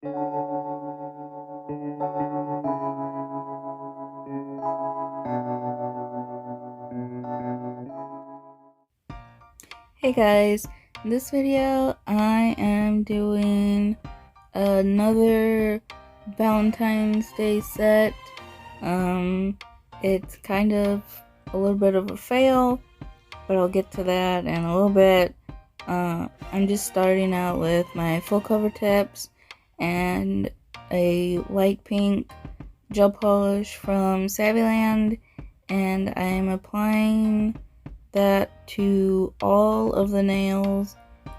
Hey guys, in this video I am doing another Valentine's Day set. It's kind of a little bit of a fail, but I'll get to that in a little bit. I'm just starting out with my full cover tips and a light pink gel polish from Savvyland, and I'm applying that to all of the nails,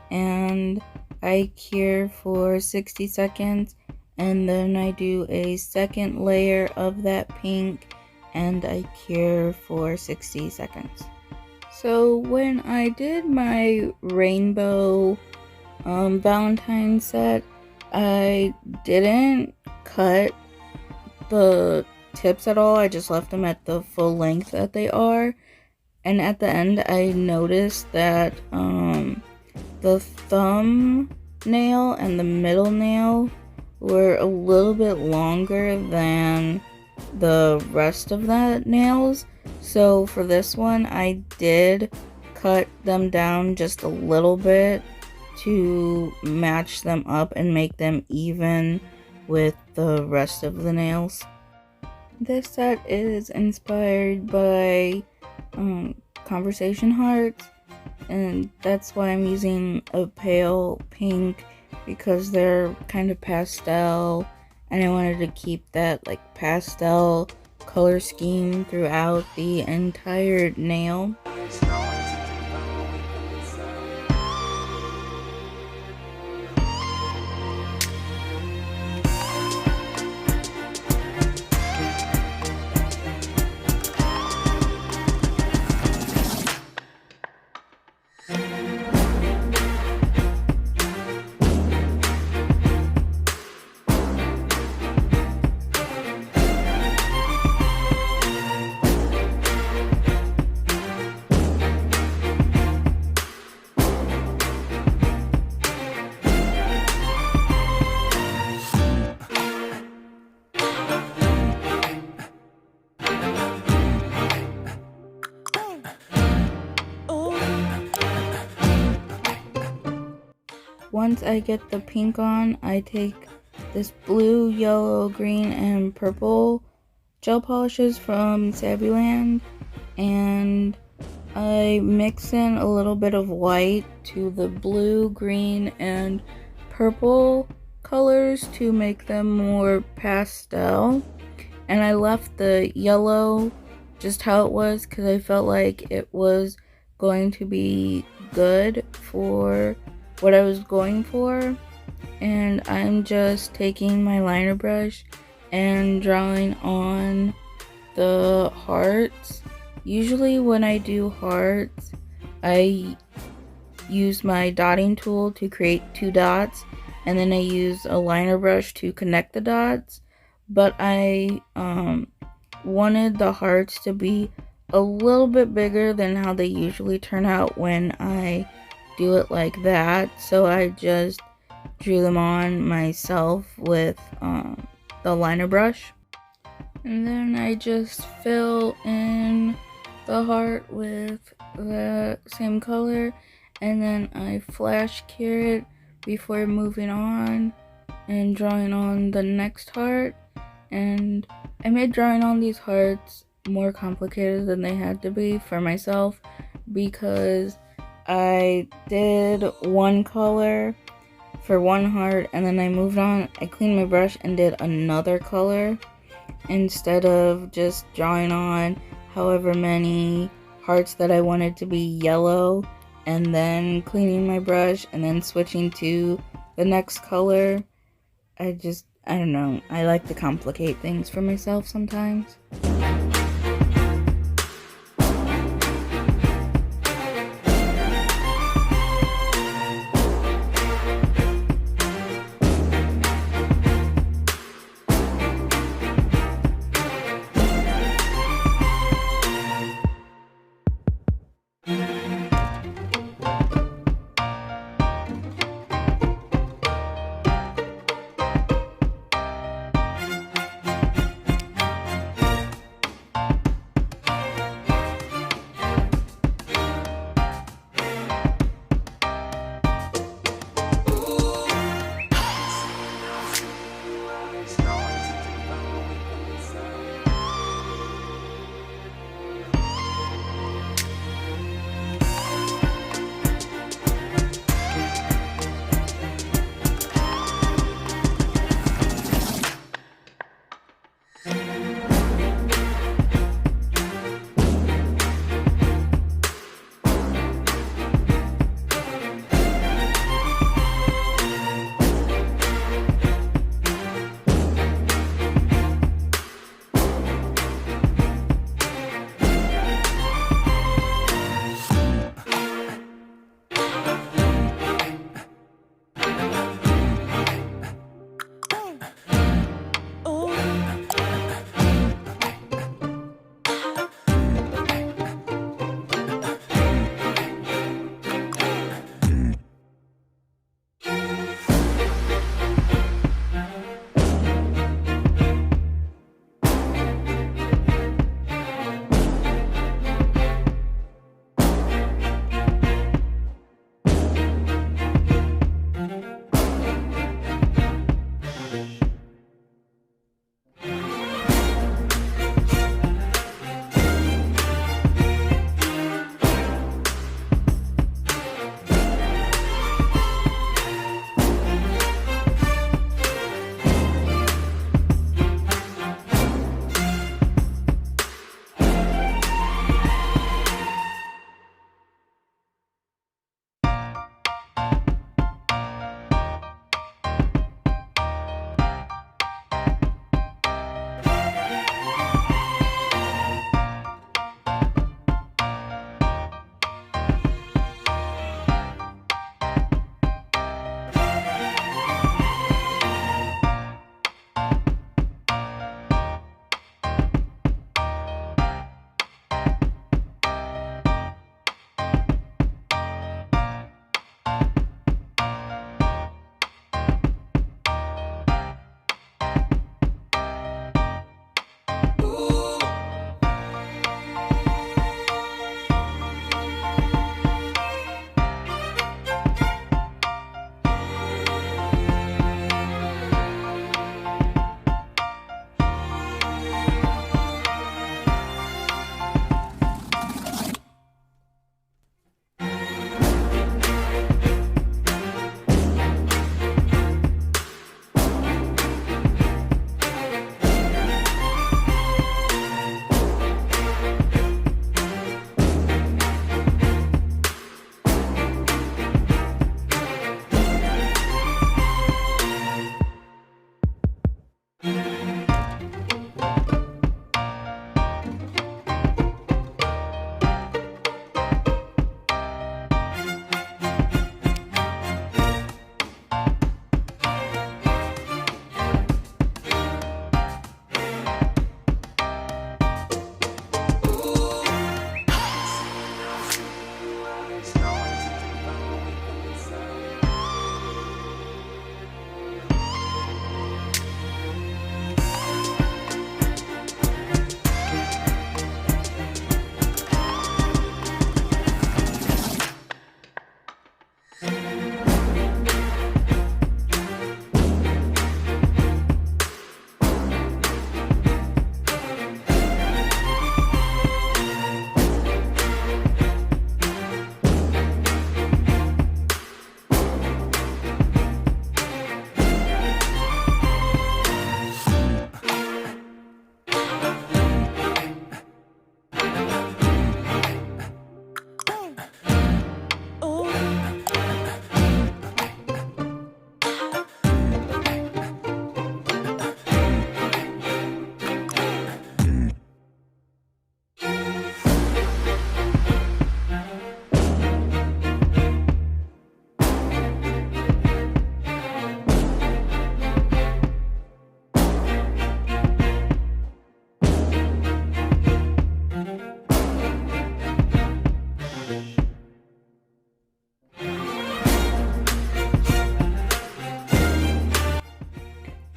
and I cure for 60 seconds, and then I do a second layer of that pink and I cure for 60 seconds. So when I did my rainbow Valentine set, I didn't cut the tips at all. I just left them at the full length that they are. And at the end, I noticed that the thumb nail and the middle nail were a little bit longer than the rest of the nails. So for this one, I did cut them down just a little bit to match them up and make them even with the rest of the nails. This set is inspired by conversation hearts, and that's why I'm using a pale pink, because they're kind of pastel, and I wanted to keep that like pastel color scheme throughout the entire nail. Once I get the pink on, I take this blue, yellow, green, and purple gel polishes from Savvyland, and I mix in a little bit of white to the blue, green, and purple colors to make them more pastel. And I left the yellow just how it was because I felt like it was going to be good for what I was going for. And I'm just taking my liner brush and drawing on the hearts. Usually when I do hearts, I use my dotting tool to create 2 dots, and then I use a liner brush to connect the dots. But I wanted the hearts to be a little bit bigger than how they usually turn out when I do it like that, so I just drew them on myself with the liner brush. And then I just fill in the heart with the same color, and then I flash cure it before moving on and drawing on the next heart. And I made drawing on these hearts more complicated than they had to be for myself, because I did one color for one heart, and then I moved on, I cleaned my brush and did another color instead of just drawing on however many hearts that I wanted to be yellow and then cleaning my brush and then switching to the next color. I don't know, I like to complicate things for myself sometimes.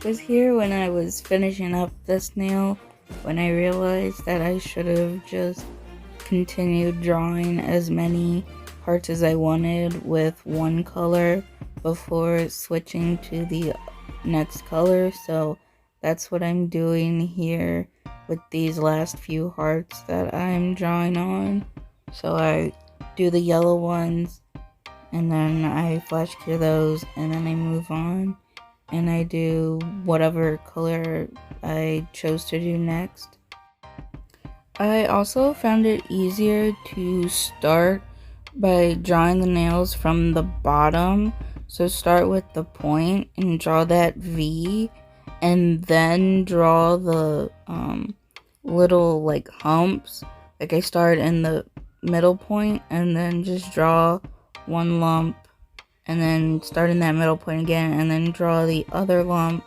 was here when I was finishing up this nail when I realized that I should have just continued drawing as many hearts as I wanted with one color before switching to the next color. So that's what I'm doing here with these last few hearts that I'm drawing on. So I do the yellow ones and then I flash cure those and then I move on and I do whatever color I chose to do next. I also found it easier to start by drawing the nails from the bottom. So start with the point and draw that V, and then draw the little like humps. Like I start in the middle point and then just draw one lump, and then start in that middle point again and then draw the other lump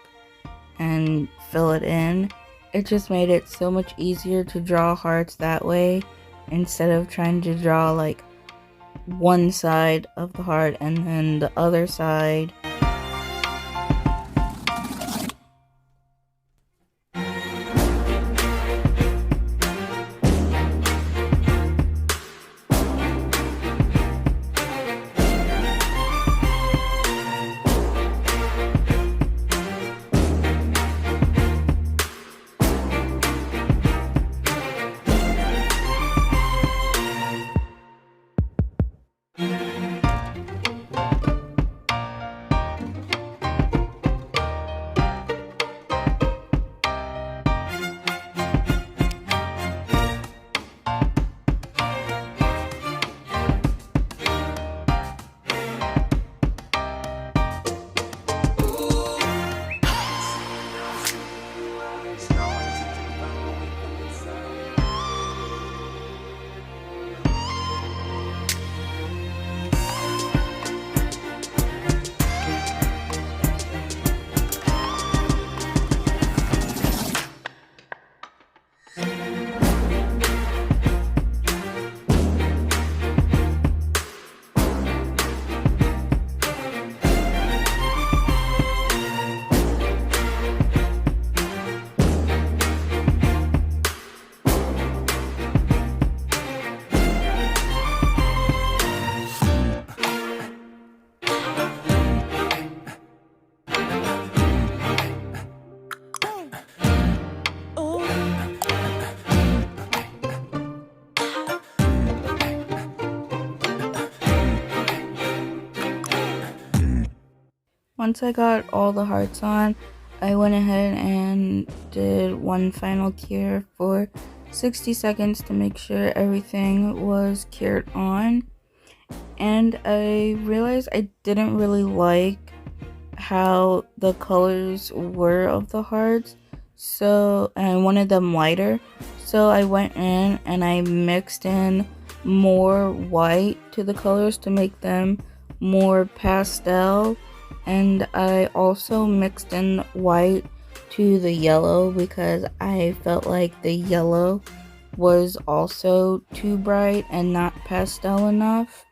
and fill it in. It just made it so much easier to draw hearts that way instead of trying to draw like one side of the heart and then the other side. Once I got all the hearts on, I went ahead and did one final cure for 60 seconds to make sure everything was cured on. And I realized I didn't really like how the colors were of the hearts, so and I wanted them lighter. So I went in and I mixed in more white to the colors to make them more pastel, and I also mixed in white to the yellow because I felt like the yellow was also too bright and not pastel enough.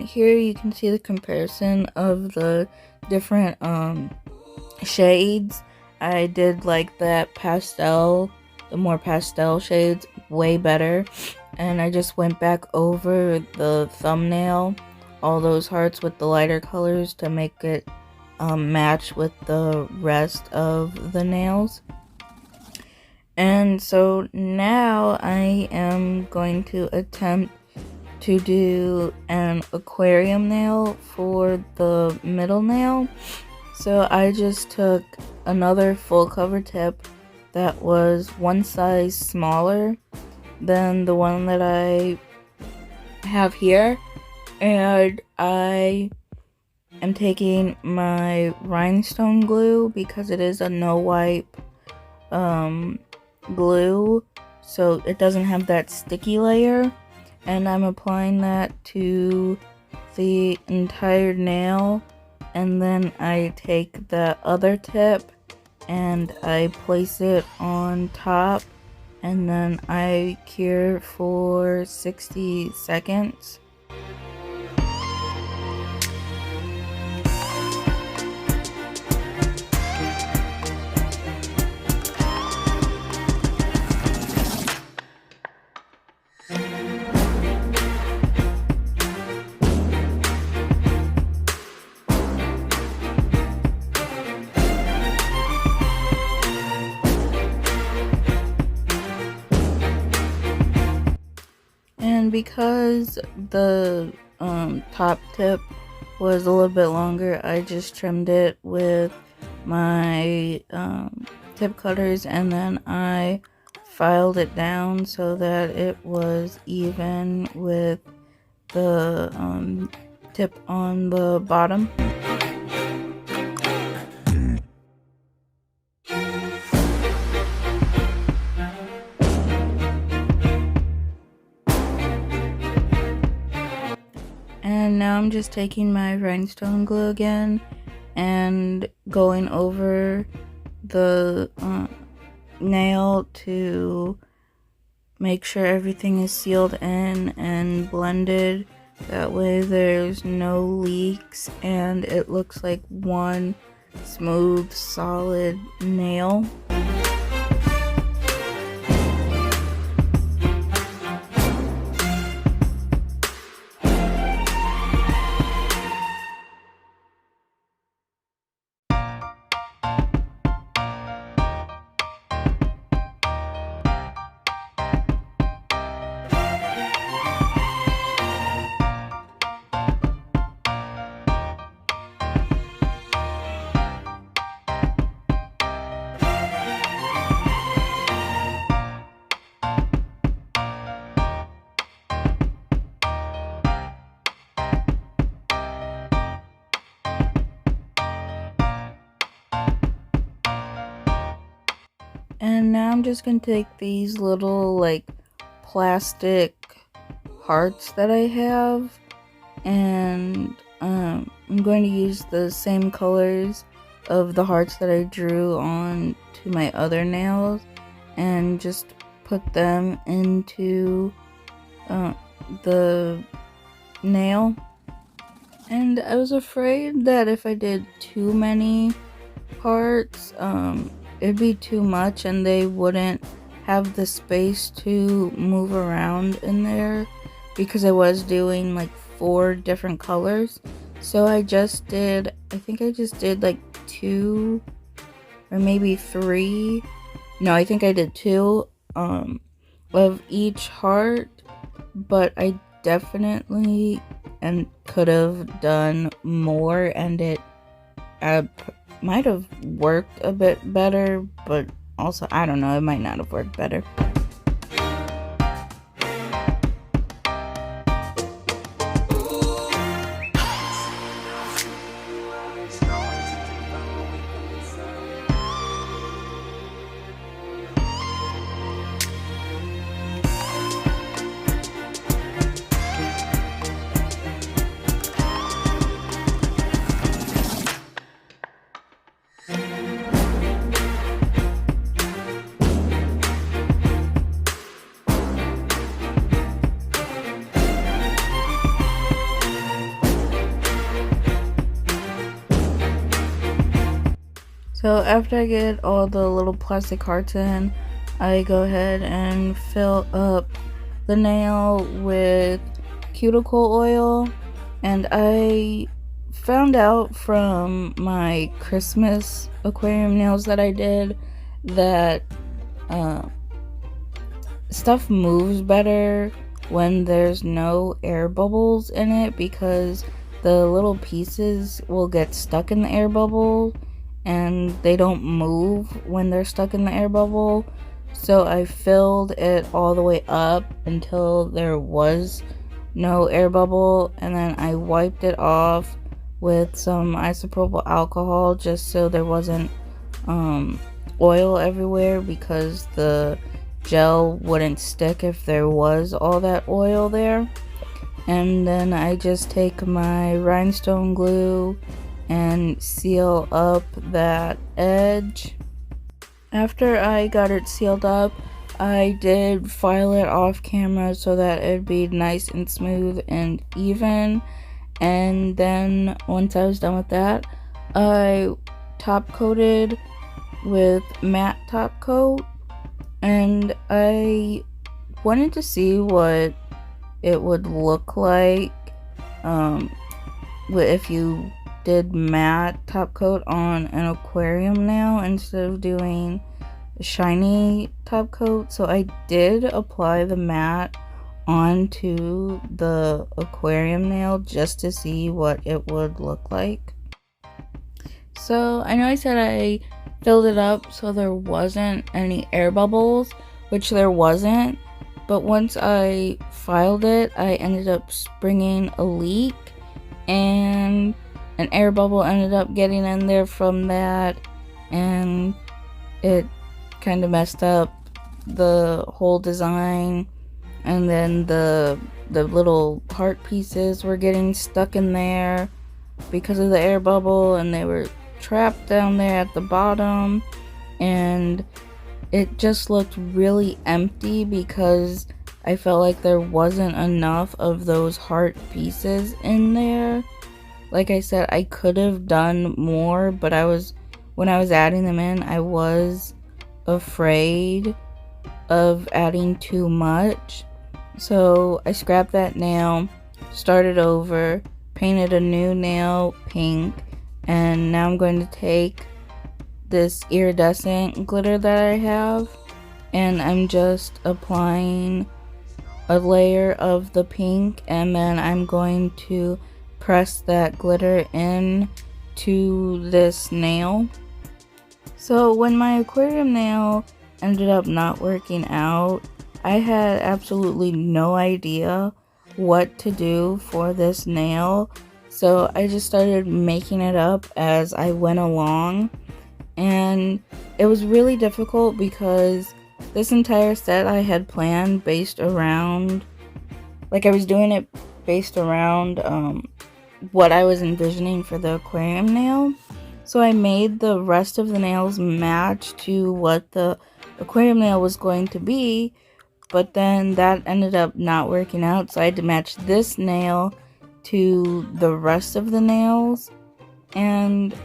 here you can see the comparison of the different shades. I did like that pastel, the more pastel shades, way better. And I just went back over the thumbnail, all those hearts with the lighter colors to make it match with the rest of the nails. And so now I am going to attempt to do an aquarium nail for the middle nail. So I just took another full cover tip that was one size smaller than the one that I have here, and I am taking my rhinestone glue because it is a no wipe glue, so it doesn't have that sticky layer, and I'm applying that to the entire nail. And then I take the other tip and I place it on top, and then I cure for 60 seconds. And because the top tip was a little bit longer, I just trimmed it with my tip cutters, and then I filed it down so that it was even with the tip on the bottom. And now I'm just taking my rhinestone glue again and going over the nail to make sure everything is sealed in and blended. That way there's no leaks and it looks like one smooth, solid nail. And now I'm just going to take these little like plastic hearts that I have, and I'm going to use the same colors of the hearts that I drew on to my other nails and just put them into the nail. And I was afraid that if I did too many hearts, it'd be too much and they wouldn't have the space to move around in there, because I was doing like 4 different colors. So I think I just did like 2 or maybe 3. No, I think I did 2 of each heart, but I definitely could have done more, and it might have worked a bit better, but also I don't know, it might not have worked better. So after I get all the little plastic hearts in, I go ahead and fill up the nail with cuticle oil. And I found out from my Christmas aquarium nails that I did that stuff moves better when there's no air bubbles in it, because the little pieces will get stuck in the air bubble and they don't move when they're stuck in the air bubble. So I filled it all the way up until there was no air bubble, and then I wiped it off with some isopropyl alcohol just so there wasn't oil everywhere, because the gel wouldn't stick if there was all that oil there. And then I just take my rhinestone glue and seal up that edge. After I got it sealed up, I did file it off camera so that it'd be nice and smooth and even. And then once I was done with that, I top coated with matte top coat, and I wanted to see what it would look like if you did matte top coat on an aquarium nail instead of doing shiny top coat. So I did apply the matte onto the aquarium nail just to see what it would look like. So I know I said I filled it up so there wasn't any air bubbles, which there wasn't, but once I filed it, I ended up springing a leak, and an air bubble ended up getting in there from that, and it kind of messed up the whole design. And then the little heart pieces were getting stuck in there because of the air bubble, and they were trapped down there at the bottom, and it just looked really empty because I felt like there wasn't enough of those heart pieces in there. Like I said, I could have done more, but when I was adding them in, I was afraid of adding too much. So I scrapped that nail, started over, painted a new nail pink, and now I'm going to take this iridescent glitter that I have, and I'm just applying a layer of the pink, and then I'm going to press that glitter in to this nail. So when my aquarium nail ended up not working out, I had absolutely no idea what to do for this nail, so I just started making it up as I went along, and it was really difficult because this entire set I had planned based around, like I was doing it based around what I was envisioning for the aquarium nail. So I made the rest of the nails match to what the aquarium nail was going to be, but then that ended up not working out, so I had to match this nail to the rest of the nails. And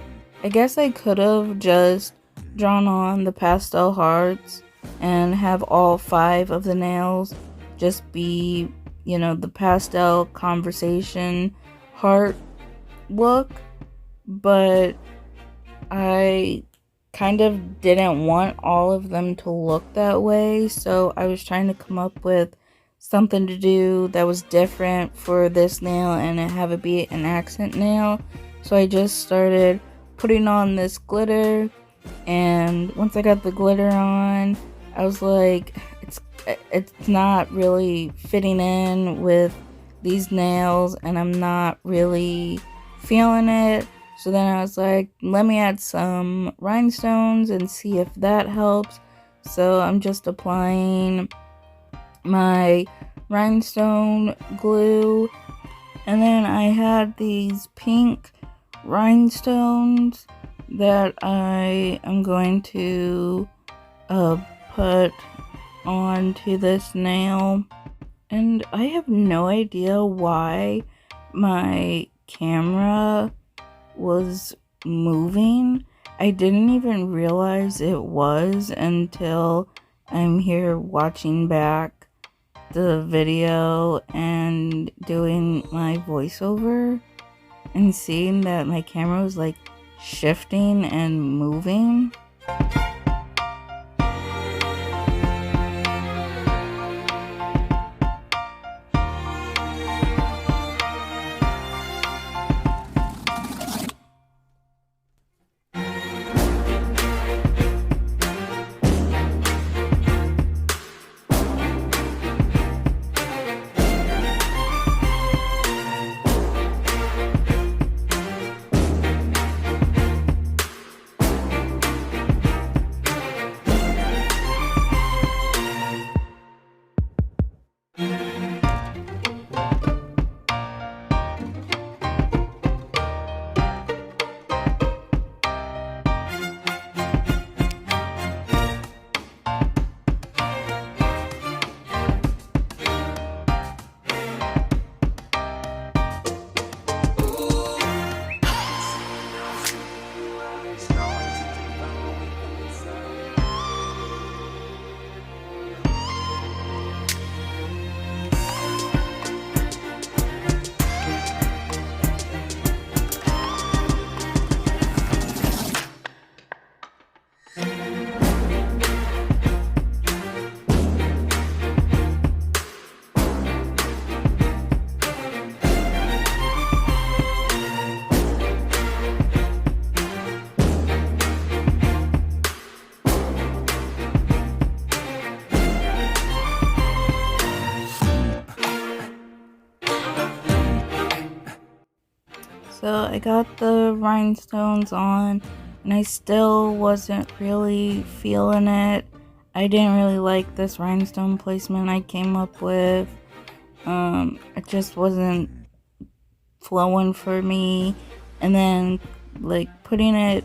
I guess I could have just drawn on the pastel hearts and have all 5 of the nails just be, the pastel conversation heart look, but I kind of didn't want all of them to look that way, so I was trying to come up with something to do that was different for this nail and have it be an accent nail. So I just started putting on this glitter, and once I got the glitter on, I was like, it's not really fitting in with these nails, and I'm not really feeling it. So then I was like, let me add some rhinestones and see if that helps. So I'm just applying my rhinestone glue, and then I had these pink rhinestones that I am going to put onto this nail. And I have no idea why my camera was moving I didn't even realize it was until I'm here watching back the video and doing my voiceover and seeing that my camera was like shifting and moving. So I got the rhinestones on and I still wasn't really feeling it. I didn't really like this rhinestone placement I came up with. It just wasn't flowing for me. And then like putting it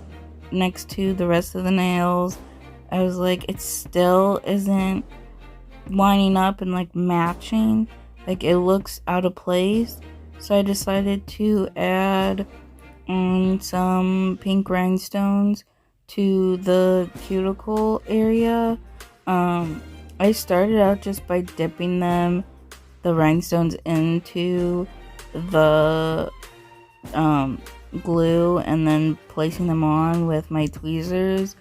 next to the rest of the nails, I was like, it still isn't lining up and like matching. Like it looks out of place. So I decided to add some pink rhinestones to the cuticle area. I started out just by dipping the rhinestones into the glue and then placing them on with my tweezers,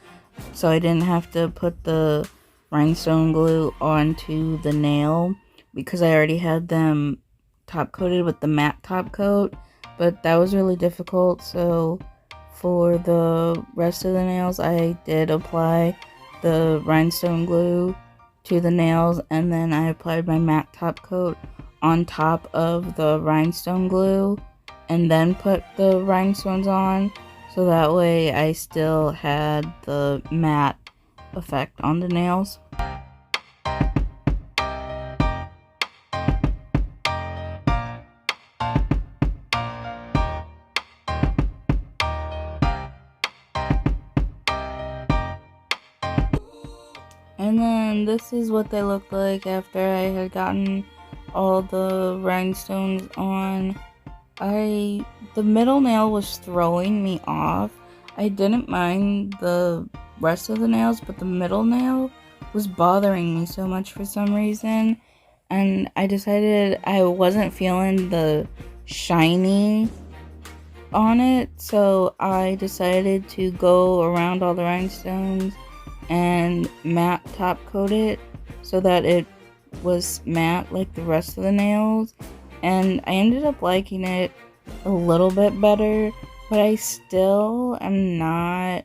so I didn't have to put the rhinestone glue onto the nail because I already had them top coated with the matte top coat, but that was really difficult. So for the rest of the nails I did apply the rhinestone glue to the nails, and then I applied my matte top coat on top of the rhinestone glue and then put the rhinestones on, so that way I still had the matte effect on the nails. And then this is what they looked like after I had gotten all the rhinestones on. The middle nail was throwing me off. I didn't mind the rest of the nails, but the middle nail was bothering me so much for some reason. And I decided I wasn't feeling the shiny on it, so I decided to go around all the rhinestones and matte top coat it so that it was matte like the rest of the nails, and I ended up liking it a little bit better, but I still am not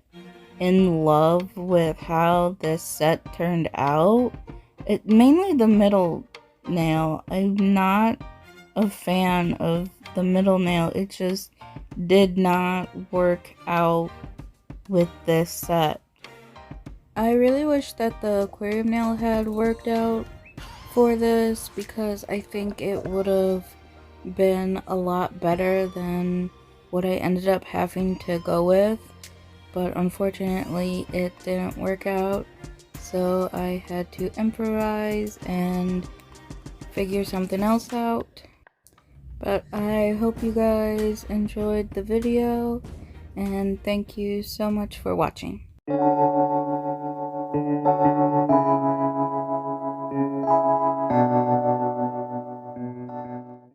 in love with how this set turned out. Mainly the middle nail. I'm not a fan of the middle nail. It just did not work out with this set. I really wish that the aquarium nail had worked out for this, because I think it would have been a lot better than what I ended up having to go with, but unfortunately it didn't work out, so I had to improvise and figure something else out. But I hope you guys enjoyed the video, and thank you so much for watching.